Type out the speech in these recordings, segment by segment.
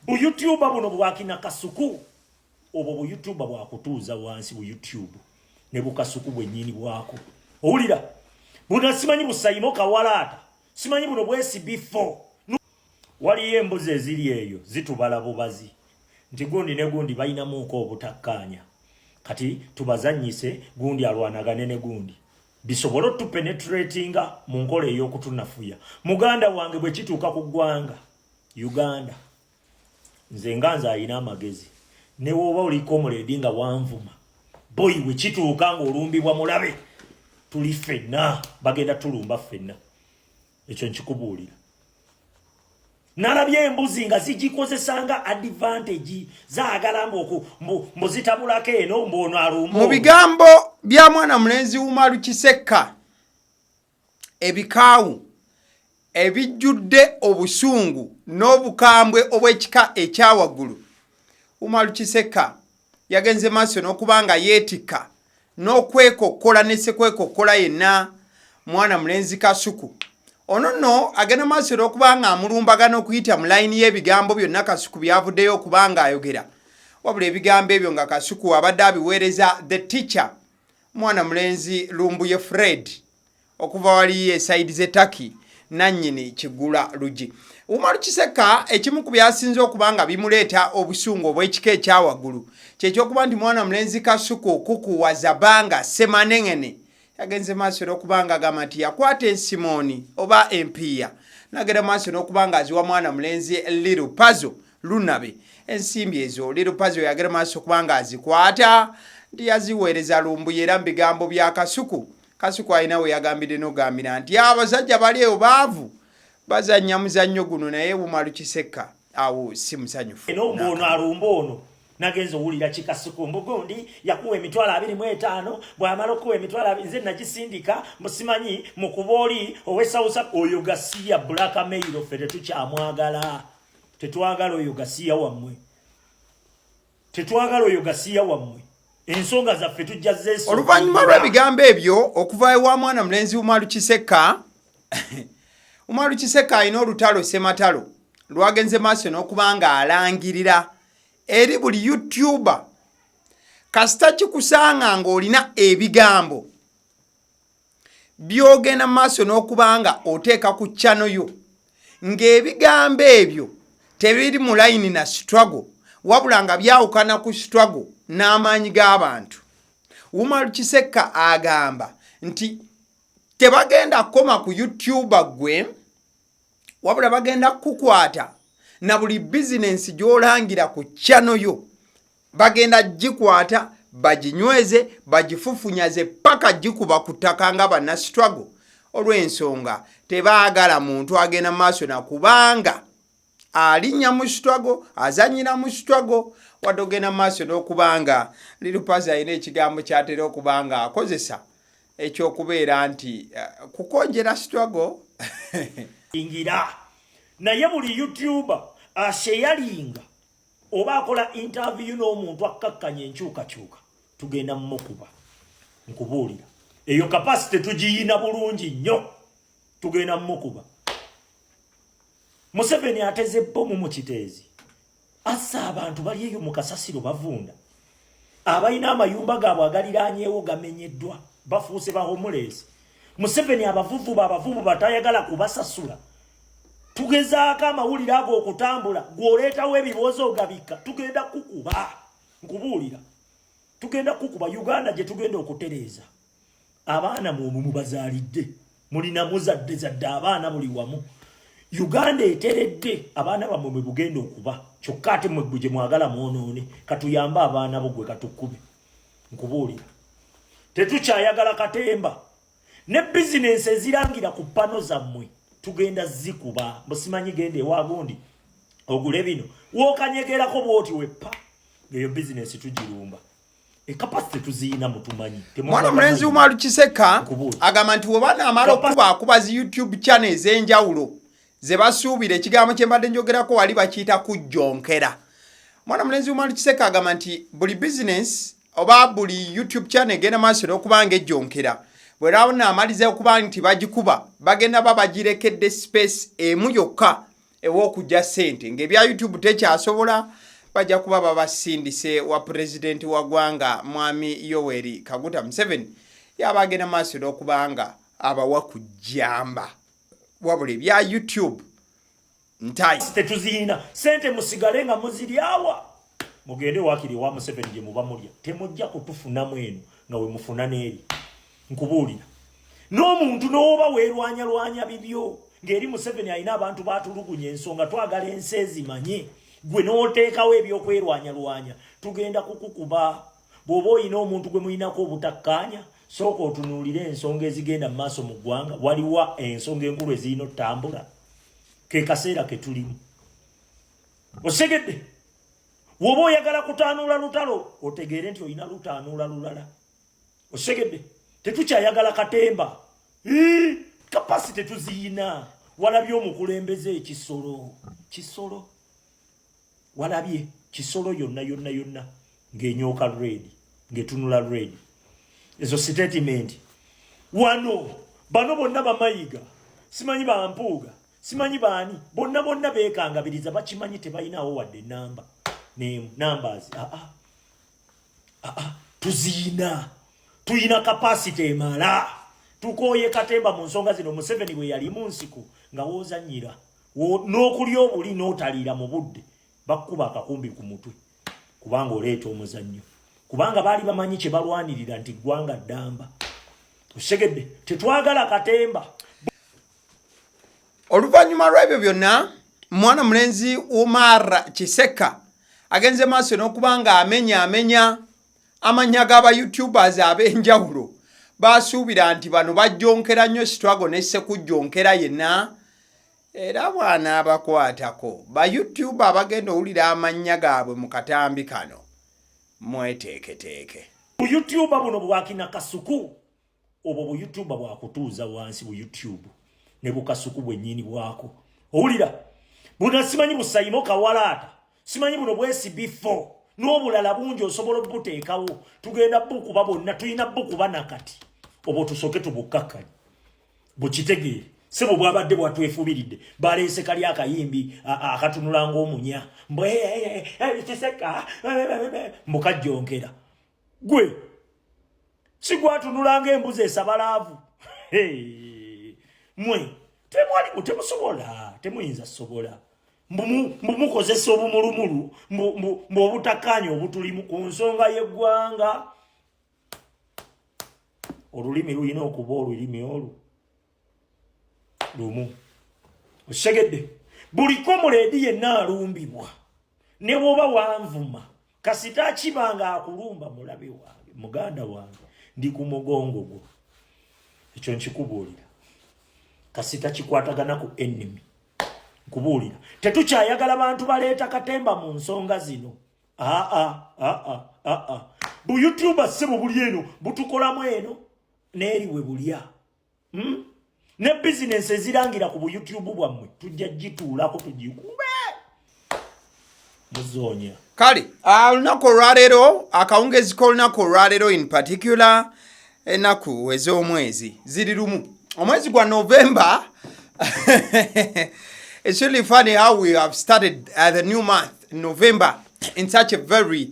bu YouTuber buno bwakina Kasuku obo bu YouTuber bwakutuuza wansi bu YouTube ne bu Kasuku bwennyini bwako owulira buno simanyi bu Saymore Kawalata simanyi buno bwesi before waliyo embuzi eziri eyo zitubala bubazi nti gundi ne gundi bayinamuuko obutakkanya kati tubazanyise gundi alwanagane ne gundi bisobola tupenetratinga mu nkola ey'okutunafuya muganda wange bwe kituuka ku ggwanga Uganda nze nganza ayina amagezi ne woba oliko omuledi nga wanvuma boyi bwe kituuka ng'olumbibwa mulabe tuli ffenna bagenda tulumba ffenna ekyo nkikubuulira nalabye embuzi nga zigikozesanga advantage zaagala mbuzitabulako eno mbono alumba mu bigambo bya mwana mulenzi Umar Kisekka ebikaawu ebijjudde obusungu n'obukambwe obw'ekika ekyawaggulu Umar Kisekka yagenze maaso n'okubanga yeetikka n'okwekokkola ne sekwekokola yenna mwana mulenzi Kasuku ono agenda maaso n'okubanga amulumbagana okuyita mu layini y'ebigambo byonna Kasuku byavuddeyo okubanga ayogera wabula ebigambo ebyo nga Kasuku abadde abiweereza the teacher mwana mulenzi Lumbuye Fred okuva wali esaidi z'Etaki nannyini Kigula Lugi Umar Kisekka ekimu ku byasinze okubanga bimuleeta obusungu obw'ekika ekyawaggulu kyekyokuba nti mwana mulenzi Kasuku okukuwaza banga semanengene yagenze maaso n'okubanga agamba nti yakwata ensimoni oba empiya nagenda maaso n'okubanga aziwa mwana mulenzi Little Pazo lunabe ensimbi ezo Little Pazo yagenda maaso okubanga azikwata nti yaziweereza Lumbuye era mu bigambo bya Kasuku Kasuku alina we yagambidde n'ogambira nti abasajja bali eyo baavu bazannya muzannyo guno naye Umar Kisekka awo si musanyufu ono alumba ono nagenza owulira Kikasuku mbugundi yakuwa emitwalo 25 bw'amala okuwa emitwalo 20 nze nagisindika musimanyi mu kuba oli owesawusa oyo gasiya blackmail ffe tetukyamwagala tetwagala oyo gasiya wammwe tetwagala oyo gasiya wammwe ensonga zaffe tujja zeso oluvannyuma lw'ebigambo ebyo okuva ewa mwana mulenzi Umar Kisekka Umar Kisekka alina olutalo sematalo lwagenze maaso n'okubanga alangirira eri buli YouTuber kasita kikusanga ng'olina ebigambo byogenda maaso n'okubanga oteeka ku channel yo ng'ebigambo ebyo tebiri mu layini na struggle wabula nga byawukana ku struggle n'amaanyi g'abantu Umar Kisekka agamba nti tebagenda kukoma ku YouTuber gwe wabula bagenda kukwata na buli business gy'olangira ku channel yo bagenda gikwata baginyweze bagifufunyaze paka gikuba ku ttaka nga banna struggle olw'ensonga tebaagala muntu agenda maaso na kubanga alinya mu struggle azanyira mu struggle wadde ogenda maaso n'okubanga Little Pazo alina ekigambo kyatera okubanga akozesa ekyokubeera nti kukonjera struggle ingira naye buli YouTuber asheyalinga oba akola interview n'omuntu akakkanya enkyukakyuka tugenda mmukuba nkubuulira eyo capacity tugiyina bulungi nnyo tugenda mmukuba Museveni ateze bbomu mu kiteezi assa abantu bali eyo mu kasasiro bavunda abalina amayumba gaabwe agaliraanyeewo gamenyeddwa bafuuse ba homeless Museveni abavuvu batayagala kubasasula tugezaako amawulire ago okutambula gw'oleetawo ebibuuzo ogabika tugenda kukuba nkubuulira tugenda kukuba Uganda gye tugenda okutereeza abaana mu bazaalidde mulina muzadde abaana buli wamu Uganda eteredde abaana bamwe mwe bugenda okuba kyokka ate mwe gye mwagala mwonoone katuyamba abaana bo gwe katukube nkubuulira tetukyayagala katemba ne business ezirangira ku pano zammwe tugenda zikuba musimanyi gende ewa gundi ogule bino wokanyegerako bwoti wepa eyo business tugirumba capacity tuziyina mutumanyi mwana mulenzi Umar Kisekka agamba nti webana amala okuba zi YouTube channel ez'enjawulo ze basuubira ekigambo kye mbadde njogerako wali bakiyita kujjonkera mwana mulenzi Umar Kisekka agamba nti buli business oba buli YouTube channel egenda maaso n'okubanga ejjonkera bweraabona amaliza okuba nti bagikuba bagenda babagirekedde space emu yokka ew'okujja ssente ng'ebya YouTube tekyasobola bajja kuba babasindise wa pulezidenti wa ggwanga mwami Yoweri Kaguta Museveni yaba agenda maaso n'okubanga abawa kujjamba wabula ebya YouTube ntayi tetuzina sente musigale nga muziryawa mugende wakiri wa Museveni gye muba mulya temujja kutufunamu eno nga we mufuna n'eri nkubuulira n'omuntu n'oba weerwanya bibyo ng'eri Museveni alina abantu baatulugunya ensonga twagala ensi ezimanye gwe n'oteekawo ebyokwerwanya tugenda kukukuba bw'oba oyina omuntu gwe muyinako obutakkaanya sooka otunuulire ensonga ezigenda mu maaso mu ggwanga waliwo ensonga enkulu ezirina otambula ke kaseera ke tulimu osegedde woba oyagala kutaanuula lutalo otegeere nti olina lutaanuula lulala osegedde tetukyayagala katemba kapasi tetuziyina walabye omukulembeze kisolo walabye kisolo yonna ng'enyooka red ng'etunula red ezo statement wano bano bonna bamayiga simanyi bampuuga simanyi baani bonna beekangabiriza bakimanyi tebalinawo wadde namba numbers tuziyina tuyina capacity emala tukooye katemba mu nsonga zino Museveni bwe yali mu nsiku nga woozannyira n'okulya obuli n'otaliira mu budde bakkuba akakumbi ku mutwe kubanga oleeta omuzannyo kubanga baali bamanyi kye balwanirira nti ggwanga ddamba osegedde tetwagala katemba. Oluvannyuma lw'ebyo byonna mwana mulenzi Umar Kisekka agenze maaso n'okubanga amenya amannya g'aba YouTubers ab'enjawulo baasuubira nti bano bajjonkera nnyo sitwago ne sekujjonkera yenna era bwana abakwatako ba YouTuber abagenda owulira amannya gaabwe mu katambi kano mweteeketeeke. Bu YouTuber buno bwakina Kasuku obwo bu YouTuber bwakutuuza wansi bu YouTube ne bu Kasuku bwennyini bwako owulira buno simanyi bu Saymore Kawalata simanyi buno bwesi before n'obulala bungi osobola obuteekawo tugenda bukuba bonna tulina bukuba nakati obwo tusoke tubukkakali bukitegeere sebo bwabadde bwatwefubiridde baleese kali akayimbi akatunula ng'omunya Kisekka mukajjonkera gwe si gwatunula ng'embuzi esaba mwe temusobola temuyinza sobola mbumukozesa obumulumulu mb'obutakkaanya obutulimu ku nsonga y'eggwanga olulimi lulina okuba olulimi olwo lumu osegedde buli komuledi yenna alumbibwa ne bw'oba wanvuma kasita akibanga akulumba mulabe wange muganda wange ndi ku mugongo gwo ekyo nkikubuulira kasita kikwatagana ku enemy nkubuulira tetukyayagala bantu baleeta katemba mu nsonga zino bu YouTuber sebo buli eno butukolamu eno n'eriwe bulya ne business ezirangira ku bu YouTube bwammwe tujja gituulako tugikube muzonya kale olunaku olwaleero akawungezi k'olunaku olwaleero in particular ennaku ez'omwezi ziri lumu omwezi gwa November. It's really funny how we have started the new month November in such a very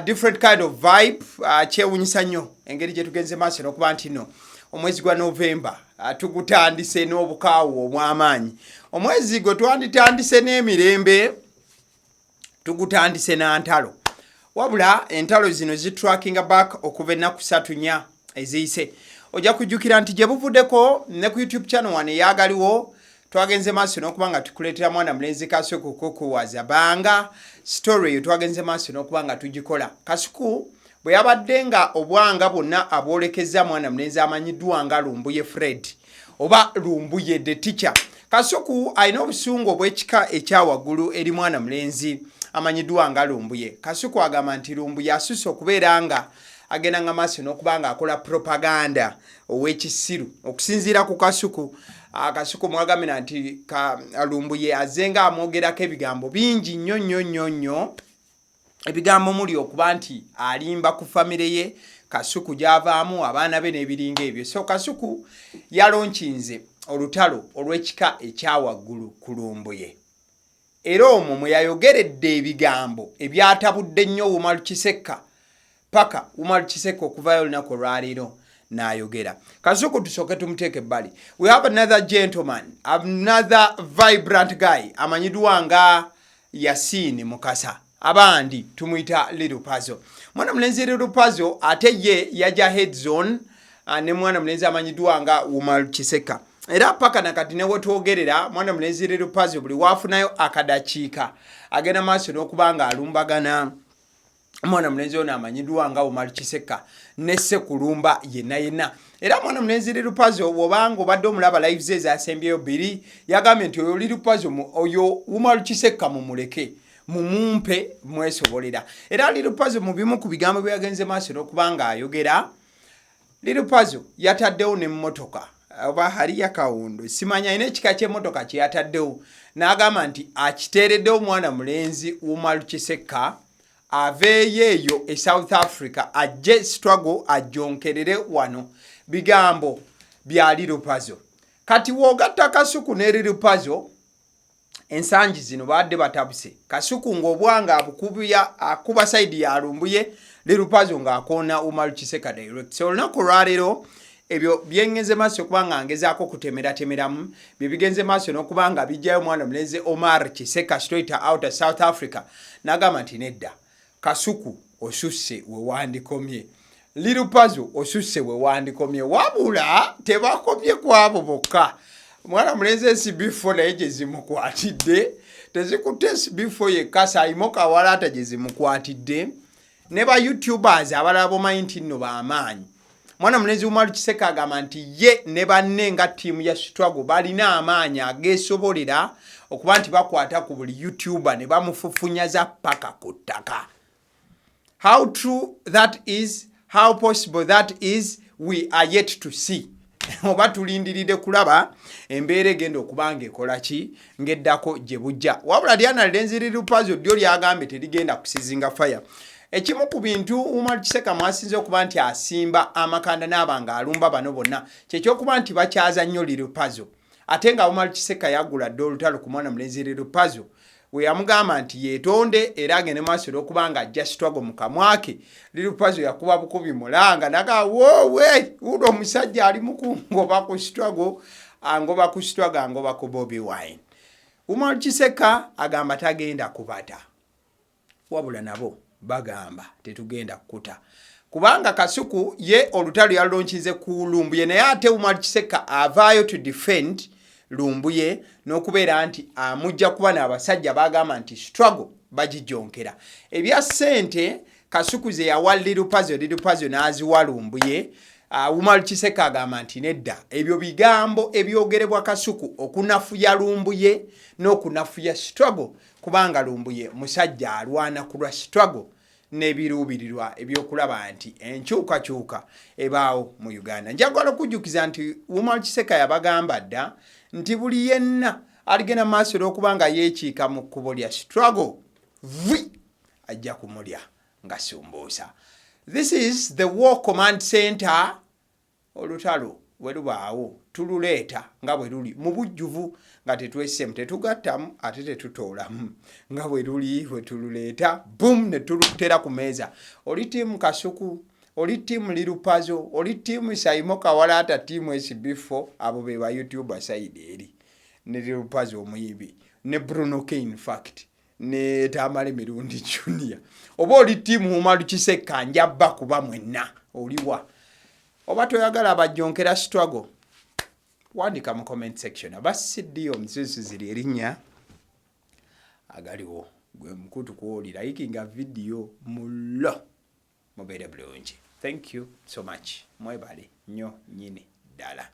different kind of vibe. Kyewunyisa nnyo engeri gye tugenze maaso n'okuba nti no omwezi gwa November tugutandise n'obukaawu obw'amaanyi omwezi gwe twanditandise n'emirembe tugutandise na ntalo wabula entalo zino zitrackinga back okuva ennaku 3 eziyise ojja kujjukira nti gye buvuddeko ne ku YouTube channel wane eyagaliwo twagenze maaso n'okuba nga tukuleetera mwana mulenzi Kasuku kukuwaza banga story eyo twagenze maaso n'okuba nga tugikola Kasuku bwe yabadde nga obwanga bwonna abwolekeza mwana mulenzi amanyiddwa nga Lumbuye Fred oba Lumbuye the teacher. Kasuku alina obusungu obw'ekika ekyawaggulu eri mwana mulenzi amanyiddwa nga Lumbuye. Kasuku agamba nti Lumbuye asusse okubeera nga agenda nga maaso n'okuba nga akola propaganda ow'ekisiru okusinziira ku Kasuku. Kasuku mwagambira nti Lumbuye azenga amwogerako ebigambo bingi nnyo ebigambo muli okuba nti alimba ku famire ye Kasuku gy'avaamu abaana be n'ebiringa ebyo. So Kasuku yalonkinze olutalo olw'ekika ekyawaggulu ku Lumbuye. era omwo mwe yayogeredde ebigambo ebyatabudde nnyo Umar Kisekka paka Umar Kisekka okuvayo olunaku olwaleero n'ayogera. Kasuku tusooke tumuteeke ebbali. We have another gentleman, another vibrant guy amanyidwa nga Yasini Mukasa, abandi tumuyita Little Pazo. Mwana mulenzi Little Pazo ate ye yaja head zone ne mwana mulenzi amanyidwa nga Umar Kisekka. Era paka nakati ne wetwogerera mwana mulenzi Little Pazo buli waafunayo akadakiika agenda maaso n'okubanga alumbagana mwana mulenzi ono amanyidwa nga Umar Kisekka nesse kulumba yenna. Era mwana mulenzi Little Pazo bw'obanga obadde omulaba lives ezasembyeyo bbiri yagambye nti oyo Little Pazo oyo Umar Kisekka mumuleke mumumpe mwesobolera. Era Little Pazo mu bimu ku bigambo bye yagenze maaso n'okubanga ayogera Little Pazo yataddewo n'emmotoka oba hali ya kawundo simanya ine ekika ky'emmotoka kye yataddewo n'agamba nti akiteereddewo mwana mulenzi Umar Kisekka aveeyo eyo e South Africa ajje struggle ajonkerere wano. Bigambo bya Little Pazo. Kati woogatta Kasuku ne Little Pazo ensangi zino badde batabuse. Kasuku ng'obwanga akuba side ya Lumbuye, Little Pazo ng'akoona Umar Kisekka direct. So olunaku olwaleero ebyo byengenze maaso kubanga ngezaako kutemeratemeramu bye bigenze maaso n'okubanga bijjayo mwana mulenzi Umar Kisekka straight out South Africa n'agamba nti nedda Kasuku osusse we wandikomye, Little Pazo osusse we wandikomye, wabula tebakomye kwabo bokka. Mwana mulenzi SB4 naye gye zimukwatidde tezikutte SB4 yekka Saymore Kawalata gye zimukwatidde ne ba YouTubers abalala bomanyi nti nno b'amaanyi. Mwana mulenzi Umar Kisekka agamba nti ye ne banne nga ttiimu ya struggle balina amaanyi ageesobolera okuba nti bakwata ku buli YouTuber ne bamufufunyaza paka ku ttaka. How true that is, how possible that is, we are yet to see. Oba tulindiridde kulaba embeera egenda okubanga ekola ki ng'eddako gye bujja. Wabula lyana lenzi Little Pazo ddyo lyagambye terigenda kusizinga fire. Ekimu ku bintu Umar Kisekka mwasinze okuba nti asimba amakanda n'abanga alumba bano bonna kyekyokuba nti bakyaza nnyo Little Pazo. Ate nga Umar Kisekka yagula dde olutalo ku mwana mulenzi Little Pazo we yamugamba nti yeetonde era agende maaso n'okubanga ajja struggle mu kamwake. Little Pazo yakuba bukubi mulanga naga woowe uno omusajja ali mukungoba ku struggle angoba ku struggle angoba ku Bobi Wine. Umar Kisekka agamba tagenda kubata wabula nabo bagamba tetugenda kukuta kubanga Kasuku ye olutalo yalonchize ku Lumbuye naye ate Umar Kisekka avaayo to defend Lumbuye n'okubeera nti amujja kuba n'abasajja bagamba nti struggle bagijonkera. Ebya ssente Kasuku ze yawa Little Pazo n'aziwa Lumbuye. Umar Kisekka agamba nti nedda ebyo bigambo ebyogerebwa Kasuku okunafuya Lumbuye n'okunafuya struggle kubanga Lumbuye musajja alwana kulwa struggle n'ebiruubirirwa ebyokulaba nti enkyukakyuka ebaawo mu Uganda. Njagala okujjukiza nti Umar Kisekka yabagamba dda nti buli yenna aligenda maaso n'okubanga yeekiika mu kkubo lya struggle ajja kumulya nga sumbuusa. This is the War Command Center. Olutalo bwe lubaawo tululeeta nga bwe luli mu bujjuvu nga tetwessemu tetugattamu ate tetutoolamu nga bwe luli bwe tululeeta boom ne tulutera ku meeza. Oli tiimu Kasuku, oli tiimu Little Pazo, oli tiimu Saymore Kawalata, tiimu SB4 abo be ba YouTuber side eri ne Little Pazo omuyibi ne Bruno K in fact ne Tamale Mirundi Junior. Oba oli tiimu Umar Kisekka njabba kuba mwenna oliwa oba toyagala abajonkera struggle wandika mu comment section. Abasiddiyo omususu ziri erinnya agaliwo gwe mukutu kuwulira yikinga video mulo mubeere bulungi. Thank you so much. Mwebale nnyo nyini ddala.